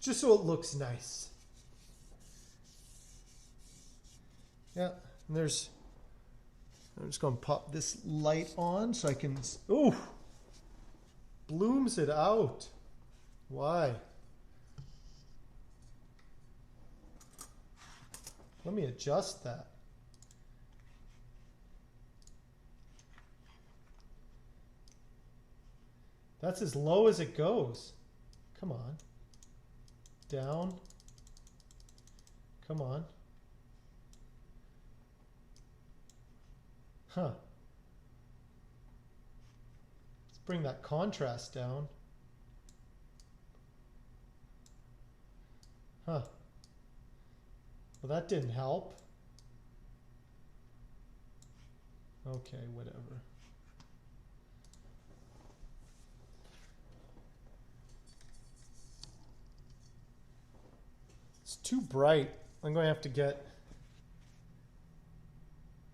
just so it looks nice. Yeah, and there's, I'm just going to pop this light on so I can, ooh, blooms it out. Why? Let me adjust that. That's as low as it goes. Come on. Down. Come on. Huh. Let's bring that contrast down. Huh. Well, that didn't help. Okay, whatever. It's too bright. I'm going to have to get...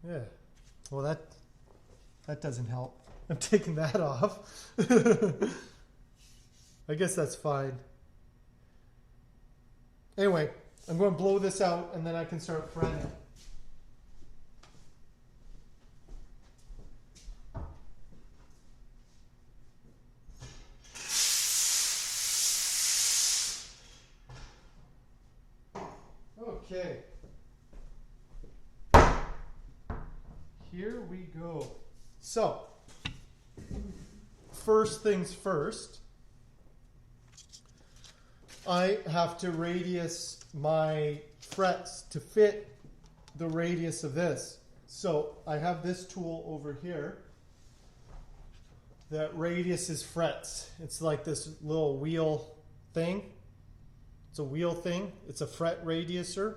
Yeah. Well, that doesn't help. I'm taking that off. I guess that's fine. Anyway, I'm going to blow this out and then I can start fretting. Okay. Here we go. So, first things first, I have to radius my frets to fit the radius of this. So I have this tool over here that radiuses frets. It's like this little wheel thing. It's a wheel thing. It's a fret radiuser,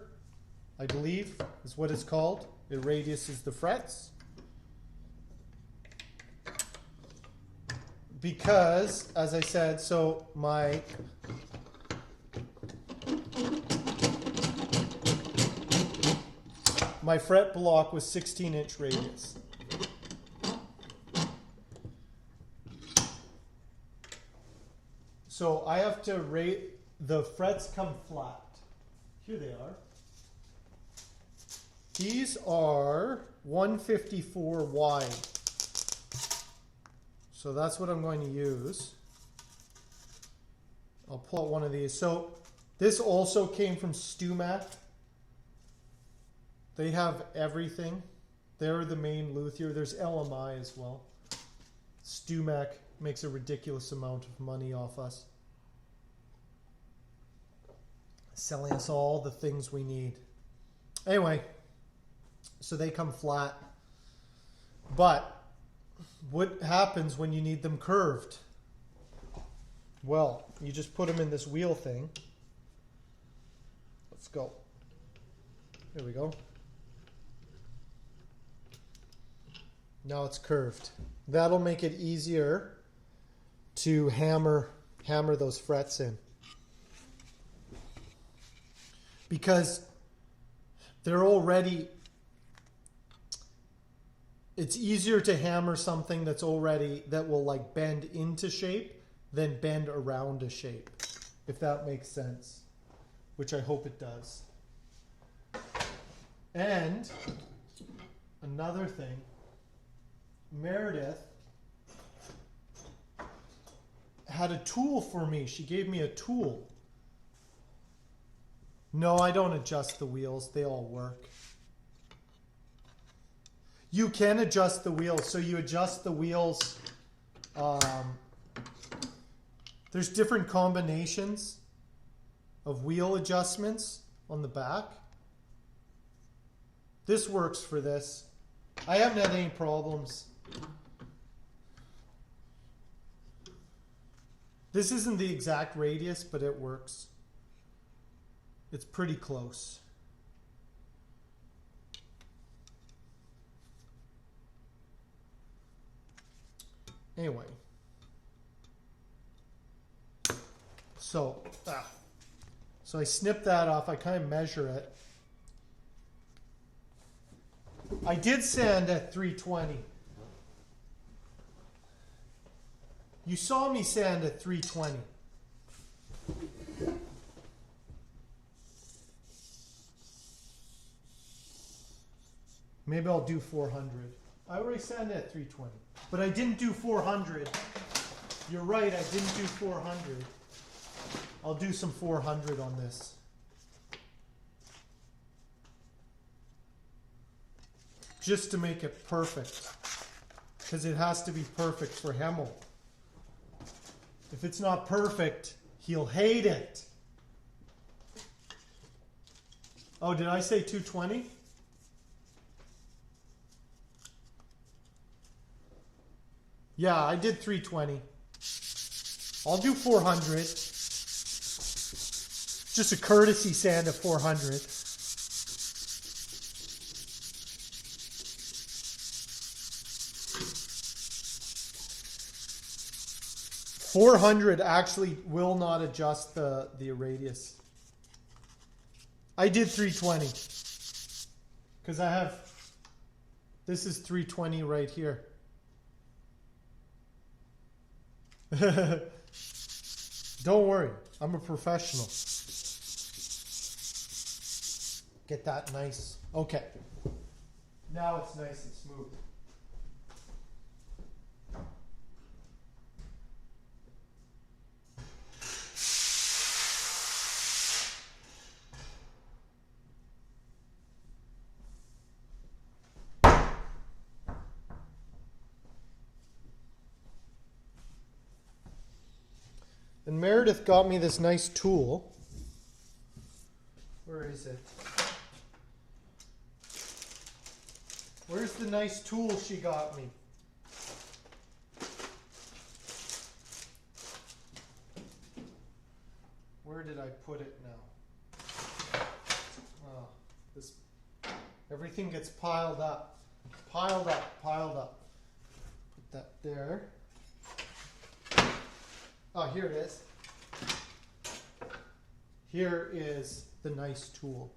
I believe is what it's called. It radiuses the frets. Because, as I said, so my fret block was 16-inch radius. So I have to rate, the frets come flat. Here they are. These are 154 wide. So that's what I'm going to use. I'll pull out one of these. So this also came from StewMac. They have everything. They're the main luthier. There's LMI as well. StewMac makes a ridiculous amount of money off us, selling us all the things we need. Anyway, so they come flat. But what happens when you need them curved? Well, you just put them in this wheel thing. Let's go. Here we go. Now it's curved. That'll make it easier to hammer those frets in. Because they're already, it's easier to hammer something that's already, that will like bend into shape than bend around a shape, if that makes sense, which I hope it does. And another thing, Meredith had a tool for me. She gave me a tool. No, I don't adjust the wheels. They all work. You can adjust the wheels. So you adjust the wheels. There's different combinations of wheel adjustments on the back. This works for this. I haven't had any problems. This isn't the exact radius, but it works. It's pretty close. Anyway. So I snip that off. I kind of measure it. I did sand at 320. You saw me sand at 320. Maybe I'll do 400. I already sanded at 320. But I didn't do 400. You're right, I didn't do 400. I'll do some 400 on this. Just to make it perfect. Because it has to be perfect for Hemel. If it's not perfect, he'll hate it. Oh, did I say 220? Yeah, I did 320. I'll do 400. Just a courtesy sand of 400. 400 actually will not adjust the radius. I did 320 because I have, this is 320 right here. Don't worry, I'm a professional. Get that nice. Okay. Now it's nice and smooth. And Meredith got me this nice tool. Where is it? Where's the nice tool she got me? Where did I put it now? Oh, this, everything gets piled up. Piled up, piled up. Put that there. Oh, here it is. Here is the nice tool.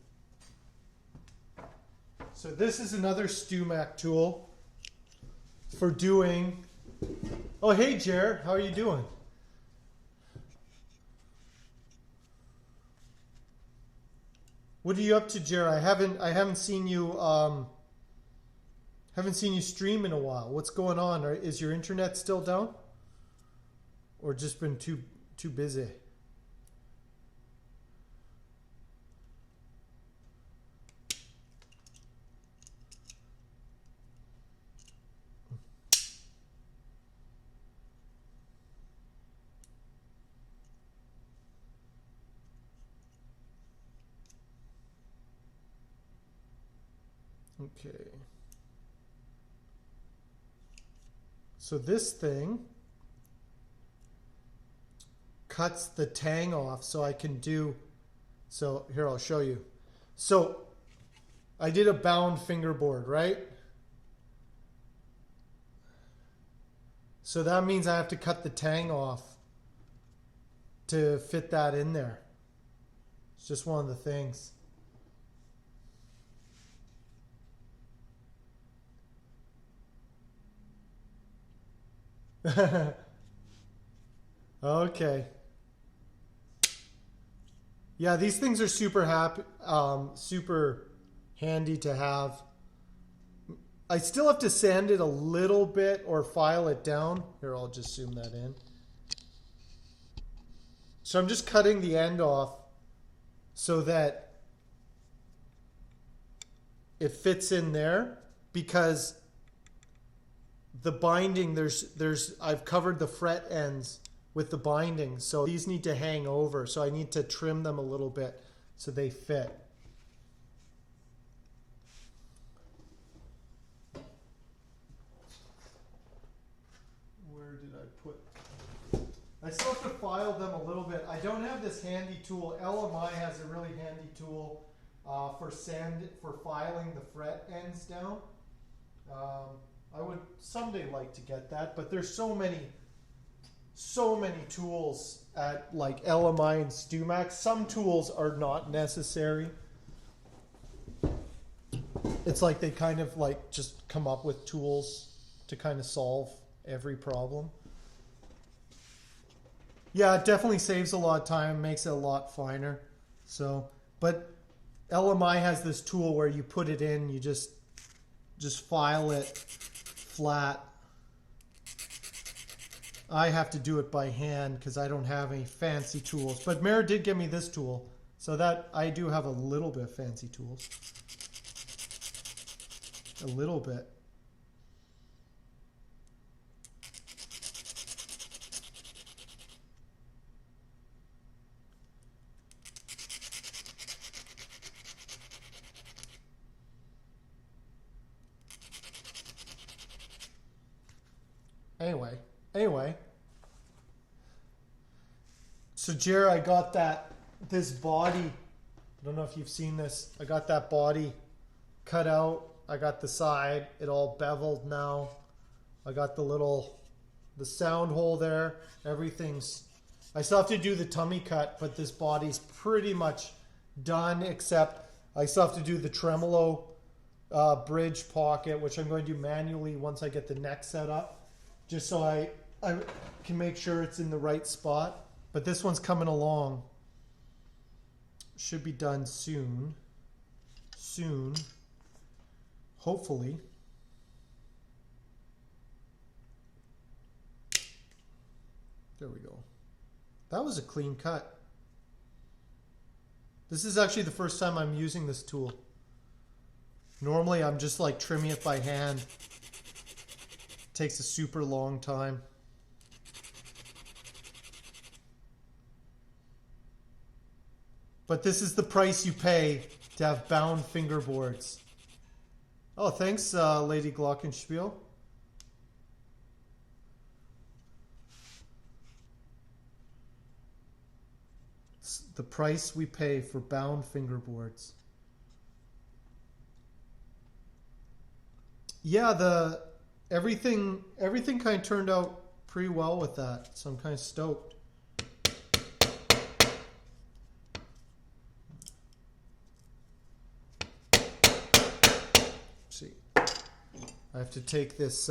So this is another StewMac tool for doing... Oh, hey, Jer. How are you doing? What are you up to, Jer? I haven't seen you stream in a while. What's going on? Is your internet still down? Or just been too busy? Okay. So this thing cuts the tang off so I can do, so here I'll show you. So I did a bound fingerboard, right? So that means I have to cut the tang off to fit that in there. It's just one of the things. Okay. Yeah, these things are super handy to have. I still have to sand it a little bit or file it down. Here, I'll just zoom that in. So I'm just cutting the end off so that it fits in there, because the binding, I've covered the fret ends with the binding, so these need to hang over, so I need to trim them a little bit so they fit. Where did I put? I still have to file them a little bit. I don't have this handy tool. LMI has a really handy tool for filing the fret ends down. I would someday like to get that, but there's so many tools at like LMI and StewMac. Some tools are not necessary. It's like they kind of like just come up with tools to kind of solve every problem. Yeah, it definitely saves a lot of time, makes it a lot finer. So, but LMI has this tool where you put it in, you just just file it flat. I have to do it by hand because I don't have any fancy tools. But Mara did give me this tool, so that I do have a little bit of fancy tools. A little bit. Anyway. So Jer, I got this body. I don't know if you've seen this. I got that body cut out. I got the side, it all beveled now. I got the sound hole there. Everything's, I still have to do the tummy cut, but this body's pretty much done, except I still have to do the tremolo bridge pocket, which I'm going to do manually once I get the neck set up, just so I can make sure it's in the right spot. But this one's coming along. Should be done soon. Hopefully. There we go. That was a clean cut. This is actually the first time I'm using this tool. Normally I'm just like trimming it by hand. It takes a super long time. But this is the price you pay to have bound fingerboards. Oh, thanks, Lady Glockenspiel. It's the price we pay for bound fingerboards. Yeah, everything kind of turned out pretty well with that, so I'm kind of stoked. I have to take this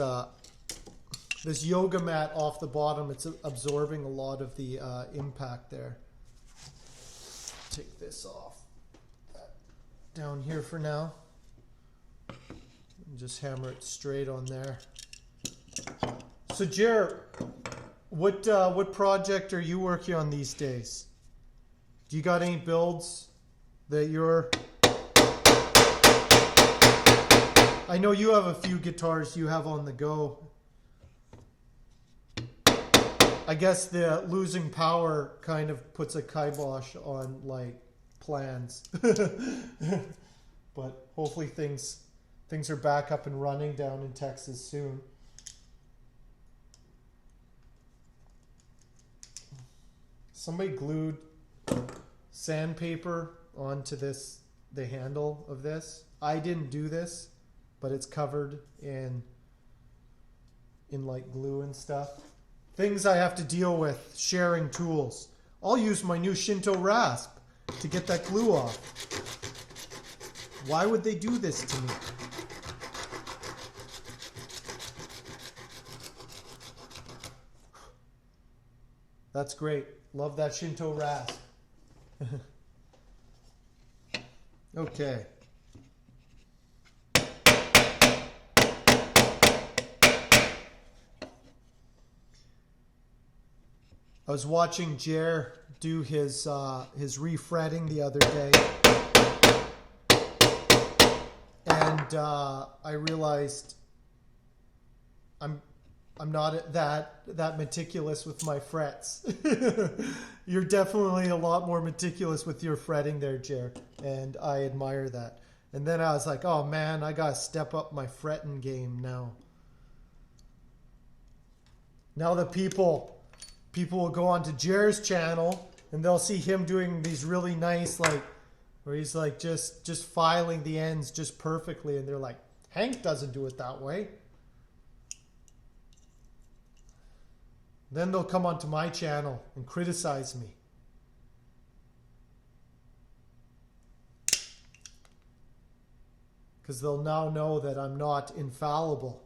this yoga mat off the bottom. It's absorbing a lot of the impact there. Take this off. Down here for now. And just hammer it straight on there. So Jer, what project are you working on these days? Do you got any builds that you're... I know you have a few guitars you have on the go. I guess the losing power kind of puts a kibosh on like plans. But hopefully things are back up and running down in Texas soon. Somebody glued sandpaper onto the handle of this. I didn't do this, but it's covered in like glue and stuff. Things I have to deal with sharing tools. I'll use my new Shinto rasp to get that glue off. Why would they do this to me? That's great. Love that Shinto rasp. Okay. I was watching Jer do his refretting the other day, and I realized I'm not that meticulous with my frets. You're definitely a lot more meticulous with your fretting there, Jer, and I admire that. And then I was like, oh man, I gotta step up my fretting game now. Now the people will go onto Jer's channel and they'll see him doing these really nice, like, where he's like just filing the ends just perfectly, and they're like, Hank doesn't do it that way. Then they'll come onto my channel and criticize me. Because they'll now know that I'm not infallible.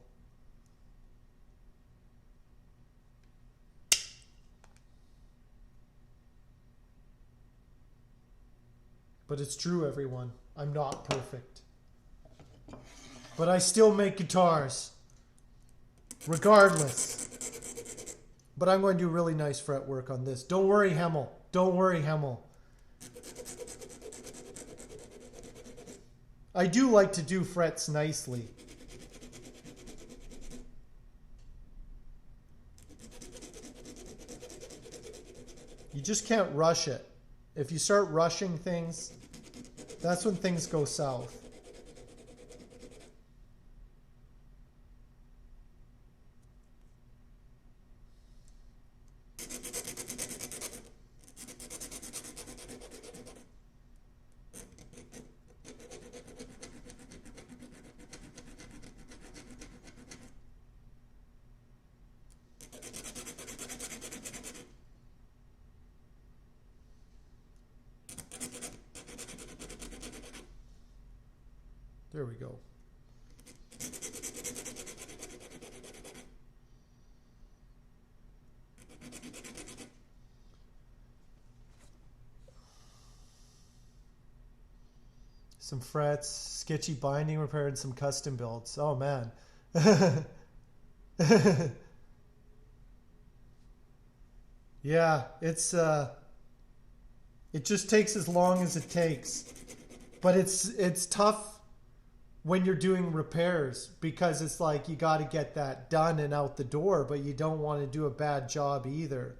But it's true, everyone. I'm not perfect. But I still make guitars. Regardless. But I'm going to do really nice fretwork on this. Don't worry, Hemel. Don't worry, Hemel. I do like to do frets nicely. You just can't rush it. If you start rushing things, that's when things go south. There we go. Some frets, sketchy binding repair, and some custom builds. Oh man. Yeah, it just takes as long as it takes. But it's tough when you're doing repairs because it's like you got to get that done and out the door, but you don't want to do a bad job either.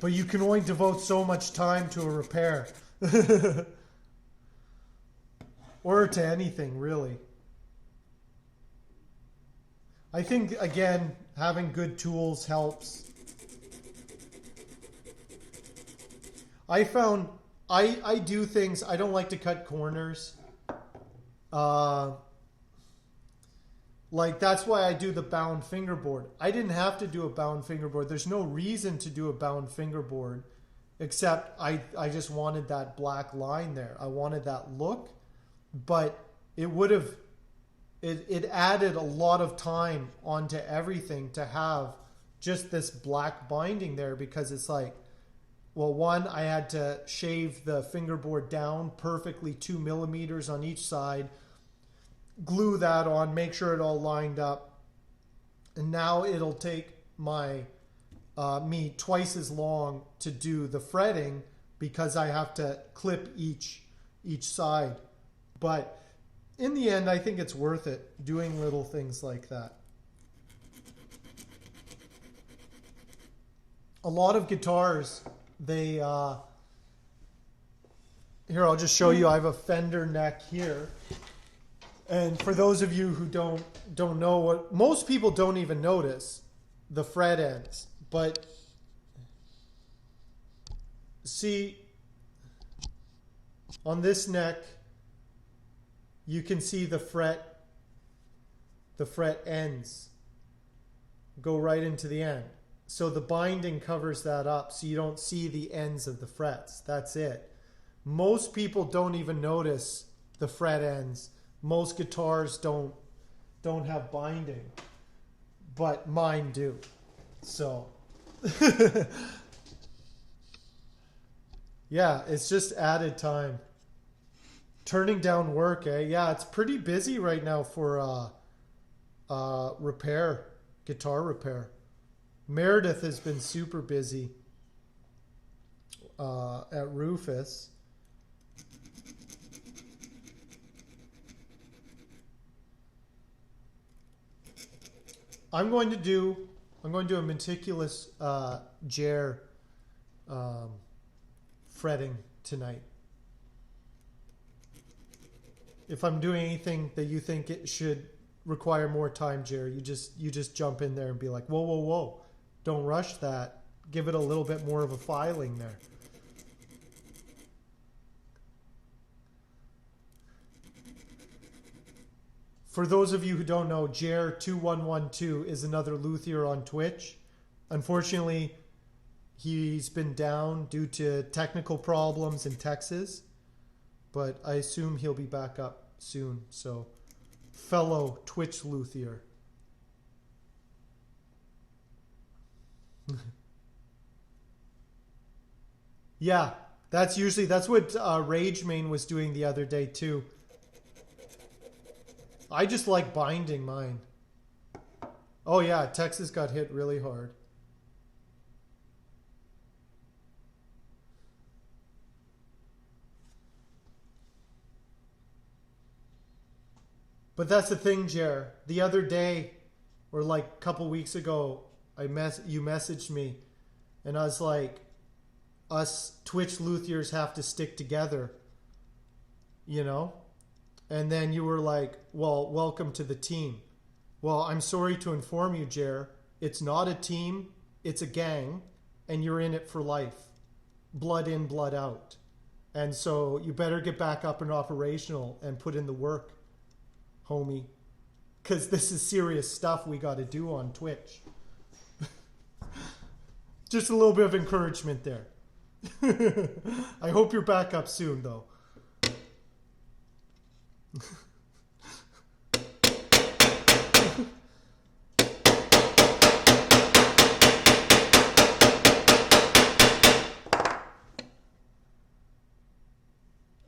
But you can only devote so much time to a repair. Or to anything, really. I think, again, having good tools helps. I found I do things, I don't like to cut corners. Like that's why I do the bound fingerboard. I didn't have to do a bound fingerboard. There's no reason to do a bound fingerboard except I just wanted that black line there. I wanted that look, but it would have, it added a lot of time onto everything to have just this black binding there because it's like, well, one, I had to shave the fingerboard down perfectly 2 millimeters on each side, glue that on, make sure it all lined up. And now it'll take me twice as long to do the fretting because I have to clip each side. But in the end, I think it's worth it doing little things like that. A lot of guitars, they here, I'll just show you. I have a Fender neck here. And for those of you who don't know what, most people don't even notice the fret ends. But see, on this neck, you can see the fret ends go right into the end. So the binding covers that up so you don't see the ends of the frets. That's it. Most people don't even notice the fret ends. Most guitars don't have binding, but mine do. So yeah, it's just added time. Turning down work, eh? Yeah, it's pretty busy right now for repair, guitar repair. Meredith has been super busy at Rufus. I'm going to do a meticulous Jer fretting tonight. If I'm doing anything that you think it should require more time, Jer, you just jump in there and be like, whoa, whoa, whoa. Don't rush that. Give it a little bit more of a filing there. For those of you who don't know, Jer2112 is another luthier on Twitch. Unfortunately, he's been down due to technical problems in Texas, but I assume he'll be back up soon. So, fellow Twitch luthier. Yeah, that's what Rage Main was doing the other day too. I just like binding mine. Oh yeah, Texas got hit really hard. But that's the thing, Jer. The other day, or like a couple weeks ago, you messaged me, and I was like, us Twitch luthiers have to stick together, you know? And then you were like, well, welcome to the team. Well, I'm sorry to inform you, Jer, it's not a team, it's a gang, and you're in it for life. Blood in, blood out. And so you better get back up and operational and put in the work, homie. Because this is serious stuff we got to do on Twitch. Just a little bit of encouragement there. I hope you're back up soon, though.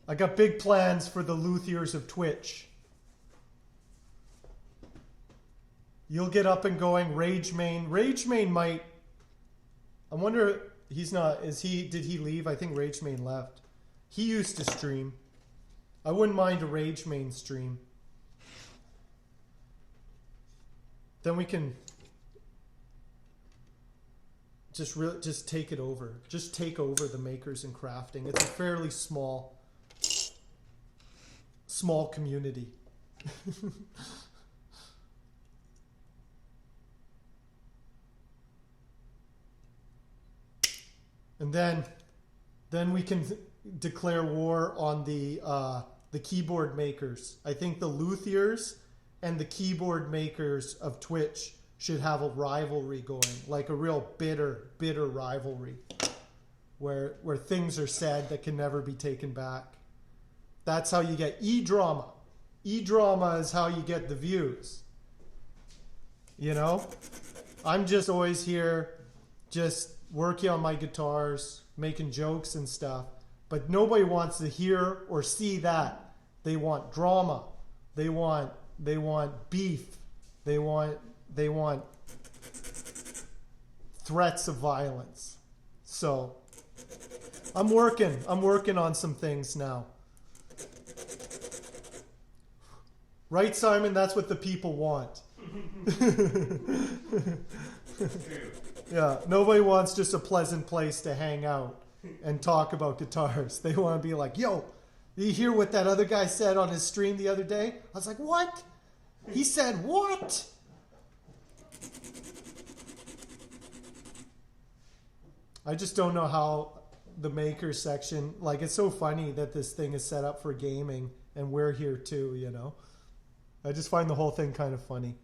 I got big plans for the luthiers of Twitch. You'll get up and going. Rage Main might. I wonder. He's not. Is he? Did he leave? I think Rage Main left. He used to stream. I wouldn't mind a Rage Main stream. Then we can just take it over. Just take over the makers and crafting. It's a fairly small community. And then we can declare war on the keyboard makers. I think the luthiers and the keyboard makers of Twitch should have a rivalry going, like a real bitter rivalry, where things are said that can never be taken back. That's how you get e-drama. E-drama is how you get the views. You know? I'm just always here, just working on my guitars, making jokes and stuff. But nobody wants to hear or see that. They want drama. They want beef. They want threats of violence. So I'm working on some things now. Right, Simon? That's what the people want. Yeah, nobody wants just a pleasant place to hang out and talk about guitars. They want to be like, yo, did you hear what that other guy said on his stream the other day? I was like, what? He said what? I just don't know how the maker section, like, it's so funny that this thing is set up for gaming and we're here too, you know? I just find the whole thing kind of funny.